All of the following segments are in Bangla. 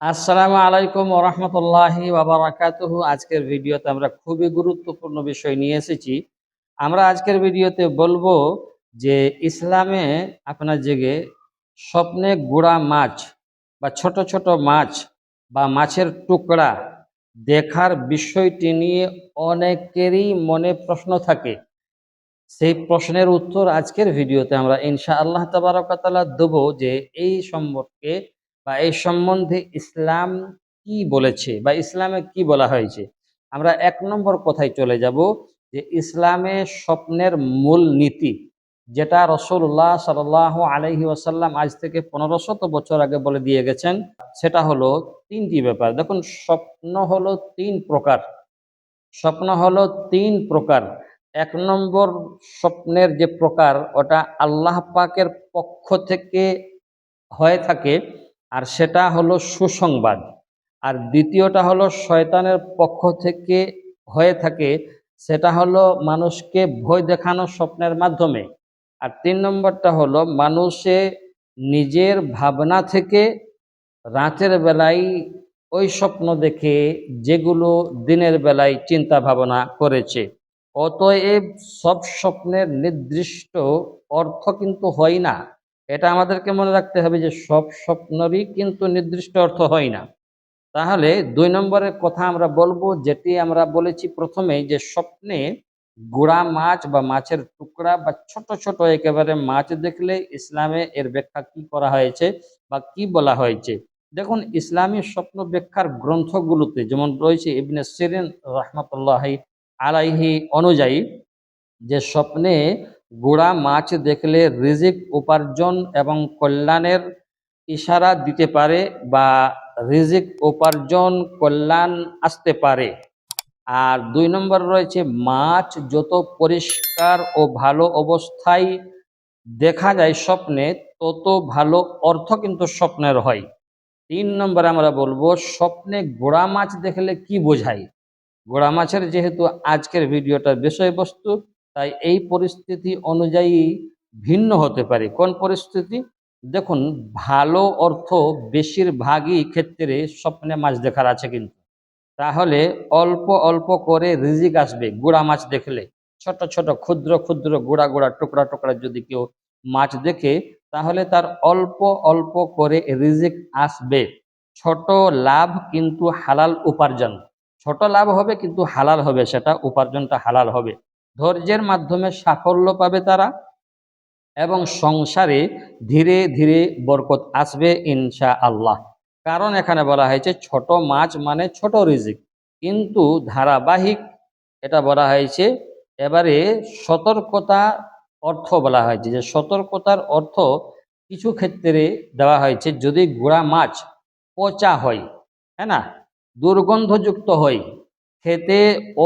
আসসালামু আলাইকুম ওয়া রাহমাতুল্লাহি ওয়া বারাকাতুহু। আজকের ভিডিওতে আমরা খুবই গুরুত্বপূর্ণ বিষয় নিয়ে এসেছি। আমরা আজকের ভিডিওতে বলবো যে ইসলামে আপনার জেগে স্বপ্নে গুড়া মাছ বা ছোট ছোট মাছ বা মাছের টুকরা দেখার বিষয়টি নিয়ে অনেকেরই মনে প্রশ্ন থাকে। সেই প্রশ্নের উত্তর আজকের ভিডিওতে আমরা ইনশাআল্লাহ তাবারাক ওয়া তাআলা দেব, যে এই সম্পর্কে বা এই সম্বন্ধে ইসলাম কি বলেছে বা ইসলামে কি বলা হয়েছে। আমরা এক নম্বর কথায় চলে যাব, যে ইসলামে স্বপ্নের মূল নীতি, যেটা রাসূলুল্লাহ সাল্লাল্লাহু আলাইহি ওয়াসাল্লাম আজ থেকে 1500 বছর আগে বলে দিয়ে গেছেন। সেটা হলো তিনটি ব্যাপার। দেখুন, স্বপ্ন হলো তিন প্রকার। স্বপ্ন হলো তিন প্রকার। এক নম্বর স্বপ্নের যে প্রকার, ওটা আল্লাহ পাকের পক্ষ থেকে হয়ে থাকে, আর সেটা হলো সুসংবাদ। আর দ্বিতীয়টা হলো শয়তানের পক্ষ থেকে হয়ে থাকে, সেটা হলো মানুষকে ভয় দেখানো স্বপ্নের মাধ্যমে। আর তিন নম্বরটা হলো মানুষে নিজের ভাবনা থেকে রাতের বেলায় ওই স্বপ্ন দেখে যেগুলো দিনের বেলায় চিন্তা ভাবনা করেছে। অতএব সব স্বপ্নের নির্দিষ্ট অর্থ কিন্তু হয় না। এটা আমাদেরকে মনে রাখতে হবে যে সব স্বপ্নেরই কিন্তু নির্দিষ্ট অর্থ হয় না। তাহলে দুই নম্বরের কথা আমরা বলবো, যেটি আমরা বলেছি প্রথমে, যে স্বপ্নে গুড়া মাছ বা মাছের টুকরা বা ছোট ছোট একেবারে মাছ দেখলে ইসলামে এর ব্যাখ্যা কি করা হয়েছে বা কি বলা হয়েছে। দেখুন, ইসলামী স্বপ্ন ব্যাখ্যার গ্রন্থগুলোতে যেমন রয়েছে ইবনে সিরিন রহমতুল্লাহি আলাইহি অনুযায়ী, যে স্বপ্নে গুড়া মাছ দেখলে রিজিক উপার্জন এবং কল্যাণের ইশারা দিতে পারে, বা রিজিক উপার্জন কল্যাণ আসতে পারে। আর দুই নম্বর রয়েছে, মাছ যত পরিষ্কার ও ভালো অবস্থায় দেখা যায় স্বপ্নে, তত ভালো অর্থ কিন্তু স্বপ্নের হয়। তিন নম্বরে আমরা বলবো, স্বপ্নে গোড়া মাছ দেখলে কি বোঝায়। গোড়া মাছের যেহেতু আজকের ভিডিওটার বিষয়বস্তু, তাই এই পরিস্থিতি অনুযায়ী ভিন্ন হতে পারে। কোন পরিস্থিতি? দেখুন, ভালো অর্থ বেশিরভাগই ক্ষেত্রে স্বপ্নে মাছ দেখার আছে কিন্তু। তাহলে অল্প অল্প করে রিজিক আসবে গুড়া মাছ দেখলে। ছোট ছোট ক্ষুদ্র ক্ষুদ্র গুড়া গুড়া টুকরা টুকরা যদি কেউ মাছ দেখে, তাহলে তার অল্প অল্প করে রিজিক আসবে। ছোট লাভ কিন্তু হালাল উপার্জন। ছোট লাভ হবে কিন্তু হালাল হবে, সেটা উপার্জনটা হালাল হবে। ধৈর্যের মাধ্যমে সাফল্য পাবে তারা, এবং সংসারে ধীরে ধীরে বরকত আসবে ইনশা আল্লাহ। কারণ এখানে বলা হয়েছে ছোট মাছ মানে ছোট রিজিক, কিন্তু ধারাবাহিক এটা বলা হয়েছে। এবারে সতর্কতা অর্থ বলা হয়েছে, যে সতর্কতার অর্থ কিছু ক্ষেত্রে দেওয়া হয়েছে। যদি গুড়া মাছ পচা হয়, হ্যাঁ না, দুর্গন্ধযুক্ত হয়, খেতে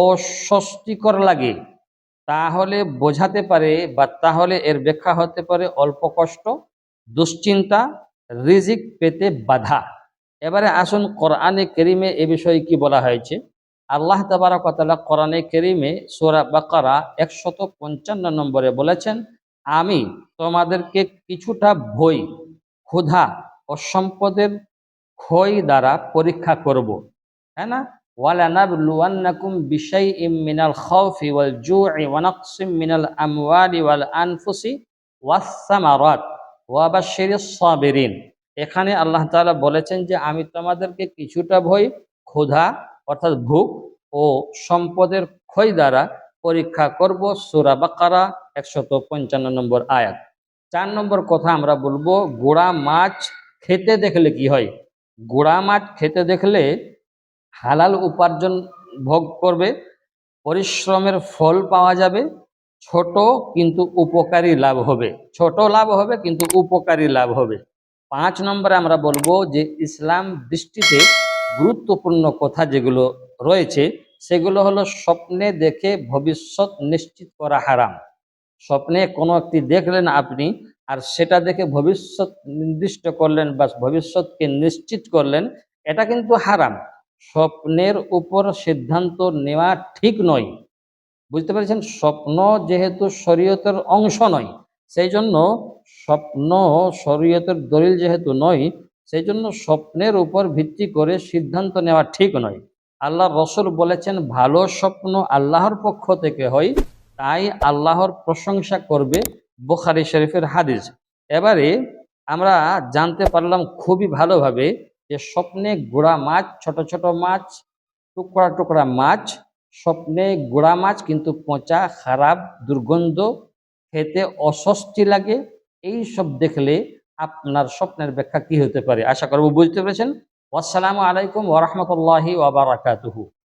অস্বস্তিকর লাগে, তাহলে বোঝাতে পারে বা তাহলে এর ব্যাখ্যা হতে পারে অল্প কষ্ট, দুশ্চিন্তা, রিজিক পেতে বাধা। এবারে আসুন কোরআনে কেরিমে এ বিষয়ে কি বলা হয়েছে। আল্লাহ তাবারক ওয়া তাআলা কোরআনে কেরিমে সূরা বাকারা 155 নম্বরে বলেছেন, আমি তোমাদেরকে কিছুটা ভয়, ক্ষুধা ও সম্পদের ক্ষয় দ্বারা পরীক্ষা করব, হ্যাঁ না। ওয়ালানাবলুওয়ান্নাকুম বিশাইইম মিনাল খাউফি ওয়াল জু'i ওয়া নাকসিম মিনাল আমওয়ালি ওয়াল আনফুসি ওয়াস সামারাত ওয়া বাশশিরিস সাবিরিন। এখানে আল্লাহ তাআলা বলেছেন যে আমি তোমাদেরকে কিছুটা ভয়, ক্ষুধা অর্থাৎ ভূখ ও সম্পদের ক্ষয় দ্বারা পরীক্ষা করব। সূরা বাকারা 155 নম্বর আয়াত। 4 নম্বর কথা আমরা বলবো, গোড়া মাছ খেতে দেখলে কি হয়। গোড়া মাছ খেতে দেখলে হালাল উপার্জন ভোগ করবে, পরিশ্রমের ফল পাওয়া যাবে, ছোট কিন্তু উপকারী লাভ হবে। ছোট লাভ হবে কিন্তু উপকারী লাভ হবে। 5 নম্বরে আমরা বলবো যে ইসলাম দৃষ্টিতে গুরুত্বপূর্ণ কথা যেগুলো রয়েছে, সেগুলো হলো স্বপ্নে দেখে ভবিষ্যৎ নিশ্চিত করা হারাম। স্বপ্নে কোনো একটি দেখলেন আপনি, আর সেটা দেখে ভবিষ্যৎ নির্দিষ্ট করলেন বা ভবিষ্যৎকে নিশ্চিত করলেন, এটা কিন্তু হারাম। স্বপ্নের উপর সিদ্ধান্ত নেওয়া ঠিক নয়। বুঝতে পেরেছেন? স্বপ্ন যেহেতু শরীয়তের অংশ নয়, সেই জন্য স্বপ্ন শরীয়তের দলিল যেহেতু নয়, সেই জন্য স্বপ্নের উপর ভিত্তি করে সিদ্ধান্ত নেওয়া ঠিক নয়। আল্লাহ রসুল বলেছেন ভালো স্বপ্ন আল্লাহর পক্ষ থেকে হয়, তাই আল্লাহর প্রশংসা করবে। বুখারী শরীফের হাদিস। এবারে আমরা জানতে পারলাম খুবই ভালোভাবে যে স্বপ্নে গুড়া মাছ, ছোট ছোট মাছ, টুকরা টুকরা মাছ, স্বপ্নে গুড়া মাছ কিন্তু পচা, খারাপ, দুর্গন্ধ, খেতে অস্বস্তি লাগে। এই সব দেখলে আপনার স্বপ্নের ব্যাখ্যা কি হতে পারে আশা করব বুঝতে পেরেছেন। আসসালামু আলাইকুম ওয়া রাহমাতুল্লাহি ওয়া বারাকাতুহু।